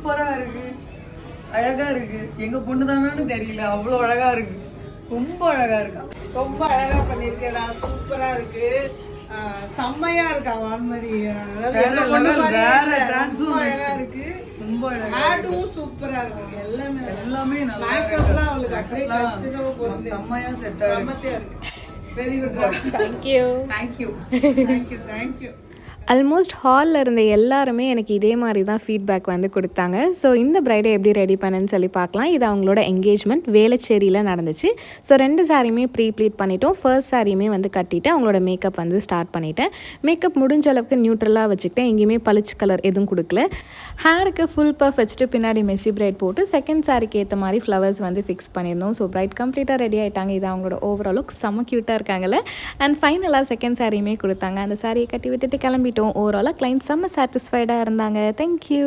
சூப்பரா இருக்கு, அழகா இருக்கு. எங்க பொண்ணு தானு தெரியல, அவ்வளவு அழகா இருக்கு. ரொம்ப அழகா இருக்கா, ரொம்ப அழகா பண்ணிருக்கேடா. சூப்பரா இருக்கு, செம்மையா இருக்கா. வான்மதி வேற டிரான்ஸ்ஃபார்மேஷன் இருக்கு. ரொம்ப அழகா ஆடும் சூப்பரா இருக்கு. எல்லாமே நல்லா மேக்கப்லாம் அவளுக்கு அப்படியே கச்சிதமா போடுது. செம்மையா செட் ஆயிருக்கு. Very good. Thank you. Thank you. Thank you. Almost ஹாலில் இருந்த எல்லாருமே எனக்கு இதே மாதிரி தான் ஃபீட்பேக் வந்து கொடுத்தாங்க. ஸோ இந்த ப்ரைடை எப்படி ரெடி பண்ணேன்னு சொல்லி பார்க்கலாம். இது அவங்களோட என்கேஜ்மெண்ட் வேளச்சேரியில் நடந்துச்சு. ஸோ 2 சாரியுமே ப்ளீட் பண்ணிட்டோம். ஃபர்ஸ்ட் சாரியுமே வந்து கட்டிட்டு அவங்களோட மேக்கப் வந்து ஸ்டார்ட் பண்ணிட்டேன். மேக்கப் முடிஞ்ச அளவுக்கு நியூட்ரலாக வச்சுக்கிட்டேன். எங்கேயுமே பளிச்சு கலர் எதுவும் கொடுக்கல. ஹேருக்கு ஃபுல் பஃப் வச்சுட்டு பின்னாடி மெஸ்ஸி பிரைட் போட்டு செகண்ட் சாரிக்கு ஏற்ற மாதிரி ஃப்ளவர்ஸ் வந்து ஃபிக்ஸ் பண்ணியிருந்தோம். ஸோ பிரைட் கம்ப்ளீட்டாக ரெடி ஆகிட்டாங்க. இது அவங்களோட ஓவரால் லுக் செம்ம க்யூட்டாக இருக்காங்கல்ல. அண்ட் ஃபைனலாக செகண்ட் சாரியுமே கொடுத்தாங்க. அந்த சாரியை கட்டி விட்டுட்டு கிளம்பிட்டோம். ஓவராலாக கிளைண்ட் செம்ம சாட்டிஸ்ஃபைடாக இருந்தாங்க. தேங்க்யூ.